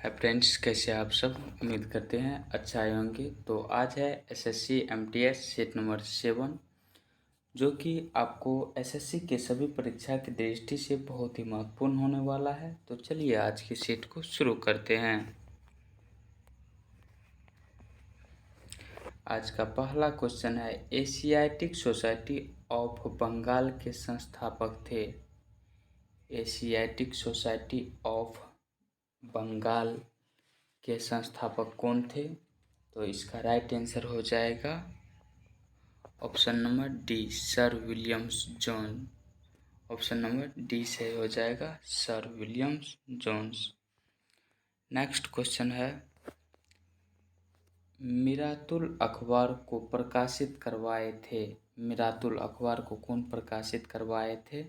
Hi friends, कैसे आप सब। उम्मीद करते हैं अच्छा आए होंगे। तो आज है एसएससी एमटीएस सेट नंबर 7, जो कि आपको एसएससी के सभी परीक्षा की दृष्टि से बहुत ही महत्वपूर्ण होने वाला है। तो चलिए आज के सेट को शुरू करते हैं। आज का पहला क्वेश्चन है, एशियाटिक सोसाइटी ऑफ बंगाल के संस्थापक थे। एशियाटिक सोसाइटी ऑफ बंगाल के संस्थापक कौन थे? तो इसका राइट आंसर हो जाएगा option number D, sir Williams Jones. Option number D से हो जाएगा sir Williams Jones. Next question है, मिरातुल अखबार को प्रकाशित करवाए थे। मिरातुल अखबार को कौन प्रकाशित करवाए थे?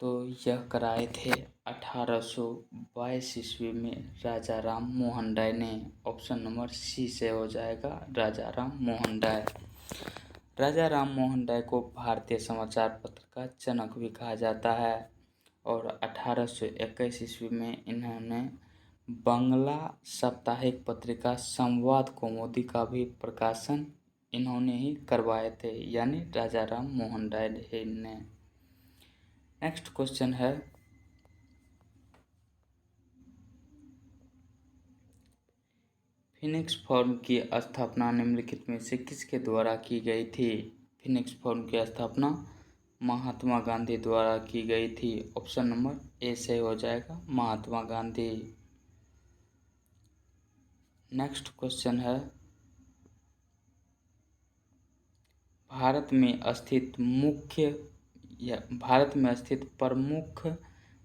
तो यह कराए थे 1822 ईस्वी में राजा राम मोहन राय ने। ऑप्शन नंबर सी से हो जाएगा राजा राम मोहन राय। राजा राम मोहन राय को भारतीय समाचार पत्र का जनक भी कहा जाता है और 1821 ईस्वी में इन्होंने बंगला साप्ताहिक पत्रिका संवाद कौमुदी का भी प्रकाशन इन्होंने ही करवाए थे, यानी राजा राम मोहन राय ने। नेक्स्ट क्वेश्चन है, फिनिक्स फॉर्म की स्थापना निम्नलिखित में से किसके द्वारा की गई थी? फिनिक्स फॉर्म की स्थापना महात्मा गांधी द्वारा की गई थी। ऑप्शन नंबर ए से हो जाएगा महात्मा गांधी। नेक्स्ट क्वेश्चन है, भारत में स्थित प्रमुख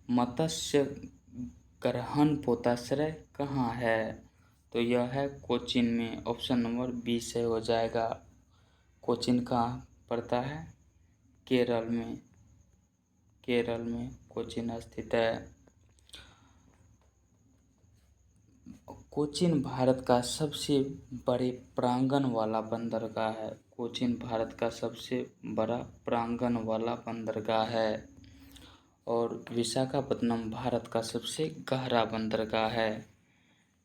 मत्स्य ग्रहण पोताश्रय कहाँ है? तो यह है कोचीन में। ऑप्शन नंबर बी से हो जाएगा। कोचीन कहाँ पड़ता है? केरल में। केरल में कोचीन स्थित है। कोचीन भारत का सबसे बड़े प्रांगण वाला बंदरगाह है। कोचीन भारत का सबसे बड़ा प्रांगण वाला बंदरगाह है और विशाखापत्तनम भारत का सबसे गहरा बंदरगाह है।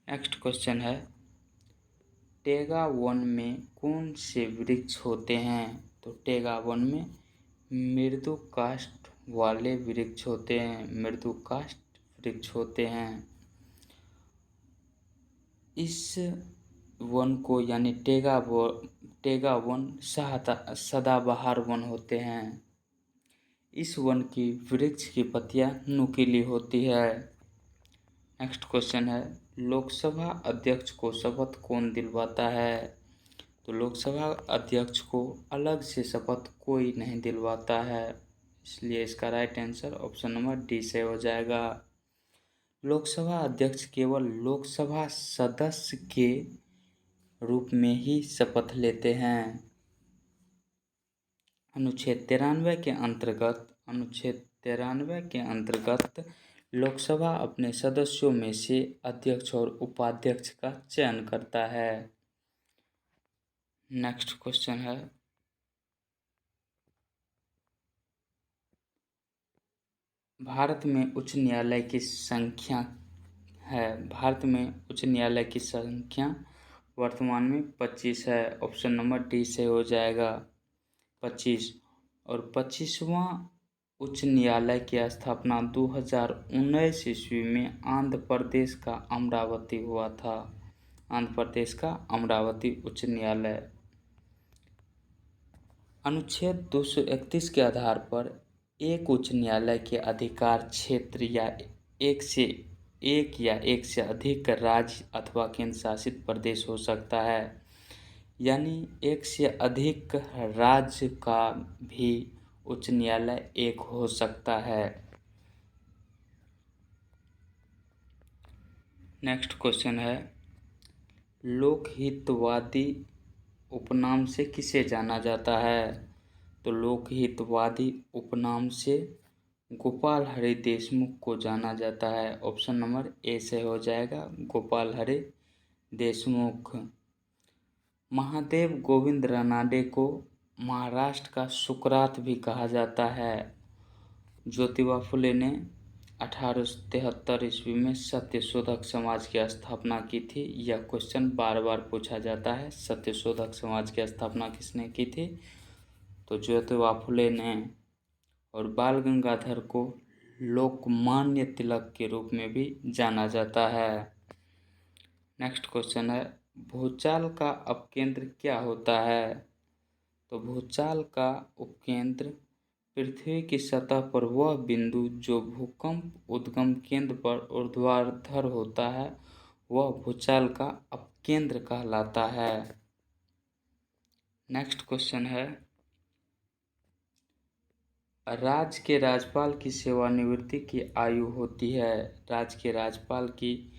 नेक्स्ट क्वेश्चन है, टेगा वन में कौन से वृक्ष होते हैं? तो टेगा वन में मृदु काष्ठ वाले वृक्ष होते हैं। मृदु काष्ठ वृक्ष होते हैं। इस वन को यानी टेगा वन सदाबहार वन होते हैं। इस वन की वृक्ष की पत्तियां नुकीली होती है। नेक्स्ट क्वेश्चन है, लोकसभा अध्यक्ष को शपथ कौन दिलवाता है? तो लोकसभा अध्यक्ष को अलग से शपथ कोई नहीं दिलवाता है, इसलिए इसका right answer option number D से हो जाएगा। लोकसभा अध्यक्ष केवल लोकसभा सदस्य के रूप में ही शपथ लेते हैं। अनुच्छेद 93 के अंतर्गत लोकसभा अपने सदस्यों में से अध्यक्ष और उपाध्यक्ष का चयन करता है। नेक्स्ट क्वेश्चन है, भारत में उच्च न्यायालय की संख्या वर्तमान में 25 है। ऑप्शन नंबर डी से हो जाएगा 25। और 25वां उच्च न्यायालय की स्थापना 2019 ईस्वी में आंध्र प्रदेश का अमरावती हुआ था। आंध्र प्रदेश का अमरावती उच्च न्यायालय। अनुच्छेद 231 के आधार पर एक उच्च न्यायालय के अधिकार क्षेत्र या एक से अधिक राज्य अथवा केंद्र शासित प्रदेश हो सकता है, यानी एक से अधिक राज्य का भी उच्च न्यायालय एक हो सकता है। नेक्स्ट क्वेश्चन है, लोकहितवादी उपनाम से किसे जाना जाता है? तो लोकहितवादी उपनाम से गोपाल हरि देशमुख को जाना जाता है। ऑप्शन नंबर ए से हो जाएगा गोपाल हरि देशमुख। महादेव गोविंद रानाडे को महाराष्ट्र का सुकरात भी कहा जाता है। ज्योतिबा फुले ने 1873 ईस्वी में सत्यशोधक समाज की स्थापना की थी। यह क्वेश्चन बार बार पूछा जाता है, सत्यशोधक समाज की स्थापना किसने की थी? तो ज्योतिबा फुले ने। और बाल गंगाधर को लोकमान्य तिलक के रूप में भी जाना जाता है। नेक्स्ट क्वेश्चन है, भूचाल का अपकेंद्र क्या होता है? तो भूचाल का उपकेंद्र पृथ्वी की सतह पर वह बिंदु जो भूकंप उद्गम केंद्र पर ऊर्ध्वाधर होता है वह भूचाल का अपकेंद्र कहलाता है। नेक्स्ट क्वेश्चन है, राज्य के राज्यपाल की सेवानिवृत्ति की आयु होती है। राज्य के राज्यपाल की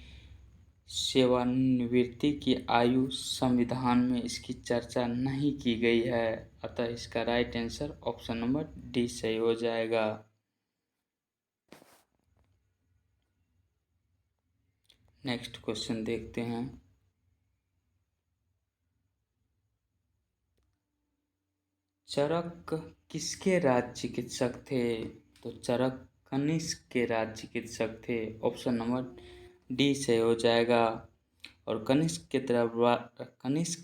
सेवानिवृत्ति की आयु संविधान में इसकी चर्चा नहीं की गई है, अतः इसका right answer option number D सही हो जाएगा। नेक्स्ट क्वेश्चन देखते हैं, चरक किसके राज चिकित्सक थे? तो चरक कनिष्क के राज चिकित्सक थे, ऑप्शन नंबर डी सही हो जाएगा। और कनिष्क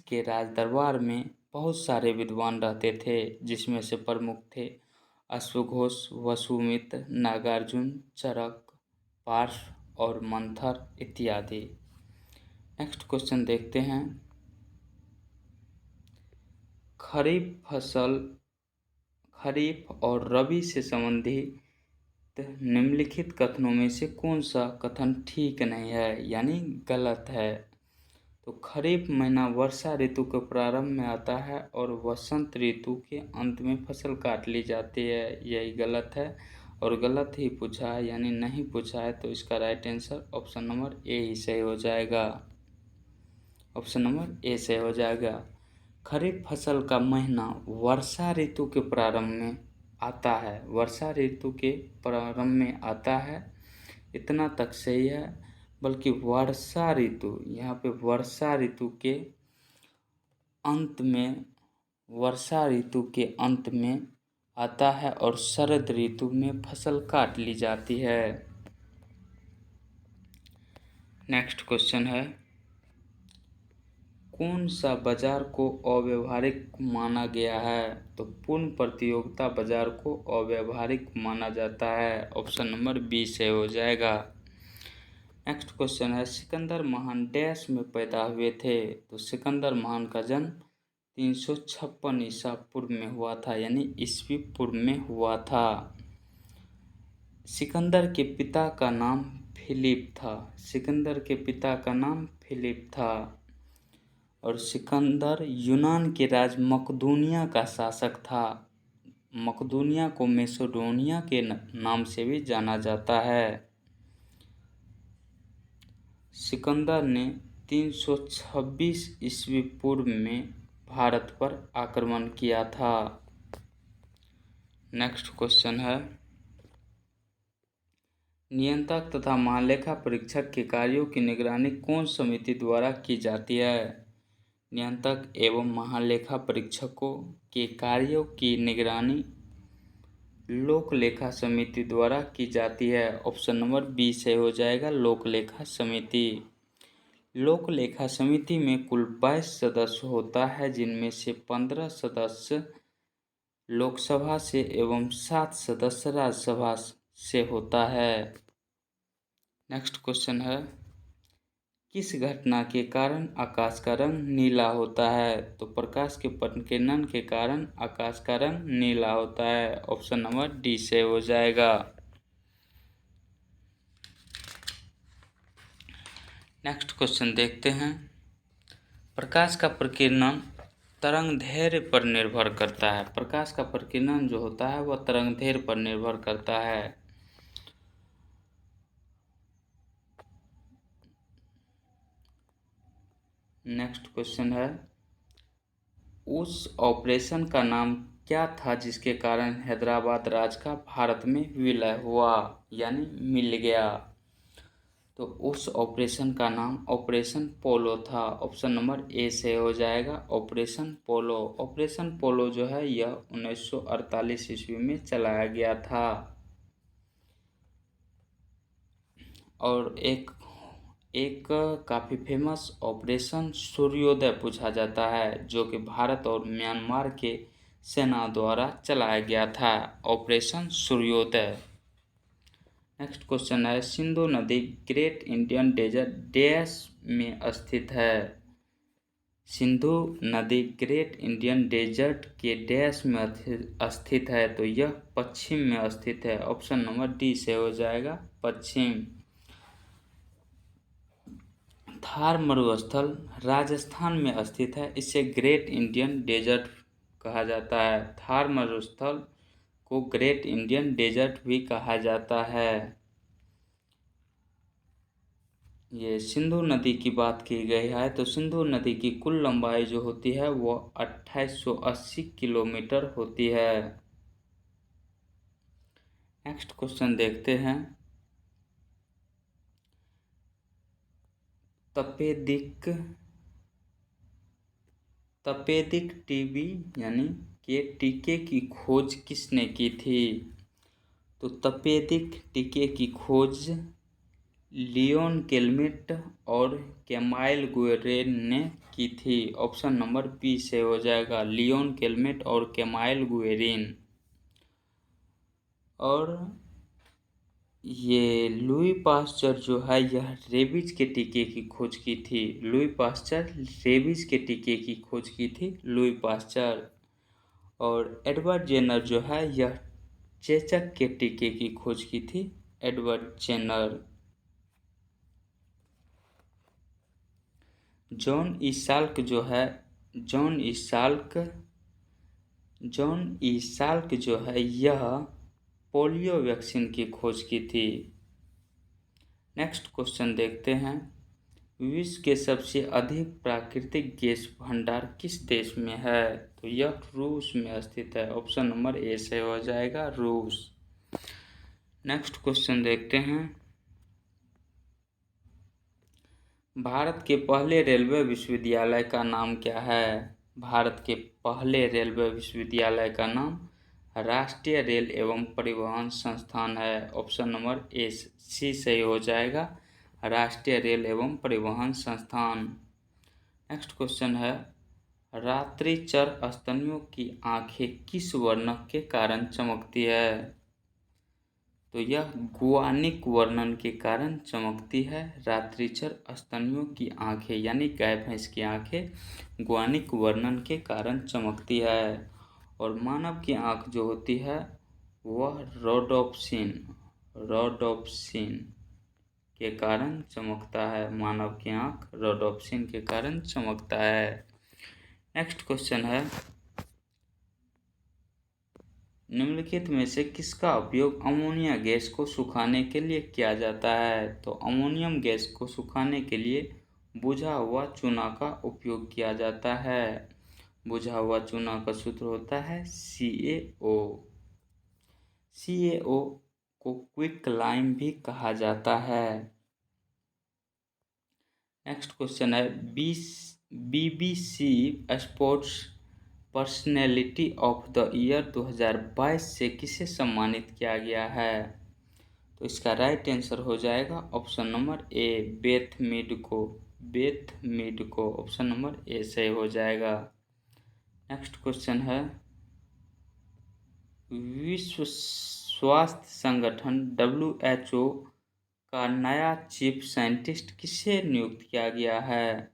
के राज दरबार में बहुत सारे विद्वान रहते थे, जिसमें से प्रमुख थे अश्वघोष, वसुमित्र, नागार्जुन, चरक, पार्श और मंथर इत्यादि। नेक्स्ट क्वेश्चन देखते हैं, खरीफ और रबी से संबंधित निम्नलिखित कथनों में से कौन सा कथन ठीक नहीं है यानी गलत है? तो खरीफ महीना वर्षा ऋतु के प्रारंभ में आता है और वसंत ऋतु के अंत में फसल काट ली जाती है, यही गलत है। और गलत ही पूछा है यानी नहीं पूछा है, तो इसका right answer option number A ही सही हो जाएगा। ऑप्शन नंबर ए सही हो जाएगा। खरीफ फसल का महीना वर्षा ऋतु के प्रारंभ में आता है, वर्षा ऋतु के प्रारंभ में आता है, इतना तक सही है। बल्कि वर्षा ऋतु, यहाँ पे वर्षा ऋतु के अंत में, वर्षा ऋतु के अंत में आता है और शरद ऋतु में फसल काट ली जाती है। नेक्स्ट क्वेश्चन है, कौन सा बाजार को अव्यावहारिक माना गया है? तो पूर्ण प्रतियोगिता बाजार को अव्यावहारिक माना जाता है, ऑप्शन नंबर बी से हो जाएगा। नेक्स्ट क्वेश्चन है, सिकंदर महान डैश में पैदा हुए थे? तो सिकंदर महान का जन्म 356 ईसा पूर्व में हुआ था, यानी ईस्वी पूर्व में हुआ था। सिकंदर के पिता का नाम फिलिप था, सिकंदर के पिता का नाम फिलिप था। और सिकंदर यूनान के राज मकदूनिया का शासक था। मकदूनिया को मैसेडोनिया के नाम से भी जाना जाता है। सिकंदर ने 326 ईस्वी पूर्व में भारत पर आक्रमण किया था। नेक्स्ट क्वेश्चन है, नियंत्रक तथा महालेखा परीक्षक के कार्यों की निगरानी कौन समिति द्वारा की जाती है? नियंत्रक एवं महालेखा परीक्षकों के कार्यों की निगरानी लोक लेखा समिति द्वारा की जाती है, ऑप्शन नंबर बी से हो जाएगा, लोक लेखा समिति। लोक लेखा समिति में कुल 22 सदस्य होता है, जिनमें से 15 सदस्य लोकसभा से एवं 7 सदस्य राज्यसभा से होता है। नेक्स्ट क्वेश्चन है, किस घटना के कारण आकाश का रंग नीला होता है? तो प्रकाश के परिकिरण के कारण आकाश का रंग नीला होता है, ऑप्शन नंबर डी से हो जाएगा। नेक्स्ट क्वेश्चन देखते हैं, प्रकाश का परिकिरण तरंग दैर्ध्य पर निर्भर करता है। प्रकाश का परिकिरण जो होता है वह तरंग दैर्ध्य पर निर्भर करता है। नेक्स्ट क्वेश्चन है, उस ऑपरेशन का नाम क्या था जिसके कारण हैदराबाद राज का भारत में विलय हुआ यानी मिल गया? तो उस ऑपरेशन का नाम ऑपरेशन पोलो था, ऑप्शन नंबर ए से हो जाएगा, ऑपरेशन पोलो। ऑपरेशन पोलो जो है यह 1948 ईस्वी में चलाया गया था। और एक काफ़ी फेमस ऑपरेशन सूर्योदय पूछा जाता है, जो कि भारत और म्यांमार के सेना द्वारा चलाया गया था, ऑपरेशन सूर्योदय। नेक्स्ट क्वेश्चन है, सिंधु नदी ग्रेट इंडियन डेजर्ट डैश में स्थित है। सिंधु नदी ग्रेट इंडियन डेजर्ट के डैश में स्थित है, तो यह पश्चिम में स्थित है। ऑप्शन नंबर डी से हो जाएगा पश्चिम। थार मरुस्थल राजस्थान में स्थित है, इसे ग्रेट इंडियन डेजर्ट कहा जाता है। थार मरुस्थल को ग्रेट इंडियन डेजर्ट भी कहा जाता है। ये सिंधु नदी की बात की गई है, तो सिंधु नदी की कुल लंबाई जो होती है वो 2880 किलोमीटर होती है। नेक्स्ट क्वेश्चन देखते हैं, तपेदिक टीबी यानी के टीके की खोज किसने की थी। तो तपेदिक टीके की खोज लियोन केल्मिट और कैमाइल गुएरेन ने की थी। ऑप्शन नंबर बी से हो जाएगा लियोन केल्मिट और कैमाइल गुएरिन। और ये लुई पास्चर जो है यह रेबीज के टीके की खोज की थी। लुई पास्चर रेबीज के टीके की खोज की थी, लुई पास्चर। और एडवर्ड जेनर जो है यह चेचक के टीके की खोज की थी, Edward Jenner. John E Salk जो है यह पोलियो वैक्सीन की खोज की थी। नेक्स्ट क्वेश्चन देखते हैं, विश्व के सबसे अधिक प्राकृतिक गैस भंडार किस देश में है। तो यह रूस में स्थित है। ऑप्शन नंबर ए से हो जाएगा रूस। नेक्स्ट क्वेश्चन देखते हैं, भारत के पहले रेलवे विश्वविद्यालय का नाम क्या है। भारत के पहले रेलवे विश्वविद्यालय का नाम राष्ट्रीय रेल एवं परिवहन संस्थान है। ऑप्शन नंबर ए सी सही हो जाएगा, राष्ट्रीय रेल एवं परिवहन संस्थान। नेक्स्ट क्वेश्चन है, रात्रिचर स्तनियों की आंखें किस वर्णक के कारण चमकती है। तो यह गुआनिक वर्णन के कारण चमकती है। रात्रिचर स्तनियों की आंखें यानी गाय भैंस की आंखें गुआनिक वर्णन के कारण चमकती है। और मानव की आंख जो होती है वह रोडोप्सिन के कारण चमकता है। मानव की आंख रोडोप्सिन के कारण चमकता है। नेक्स्ट क्वेश्चन है, निम्नलिखित में से किसका उपयोग अमोनिया गैस को सुखाने के लिए किया जाता है। तो अमोनियम गैस को सुखाने के लिए बुझा हुआ चूना का उपयोग किया जाता है। बुझा हुआ चूना का सूत्र होता है CaO। CaO को क्विक लाइम भी कहा जाता है। नेक्स्ट क्वेश्चन है, BBC sports personality of the year 2022 से किसे सम्मानित किया गया है। तो इसका राइट आंसर हो जाएगा option number A Beth Mead को। ऑप्शन नंबर ए सही हो जाएगा। नेक्स्ट क्वेश्चन है, विश्व स्वास्थ्य संगठन WHO का नया चीफ साइंटिस्ट किसे नियुक्त किया गया है।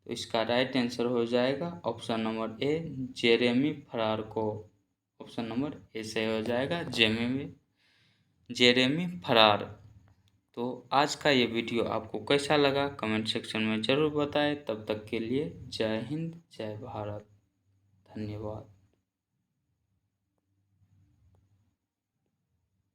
तो इसका राइट आंसर हो जाएगा ऑप्शन नंबर ए जेरेमी फरार को। ऑप्शन नंबर ए से हो जाएगा जेरेमी फरार। तो आज का ये वीडियो आपको कैसा लगा कमेंट सेक्शन में ज़रूर बताएं। तब तक के लिए जय हिंद जय भारत, धन्यवाद।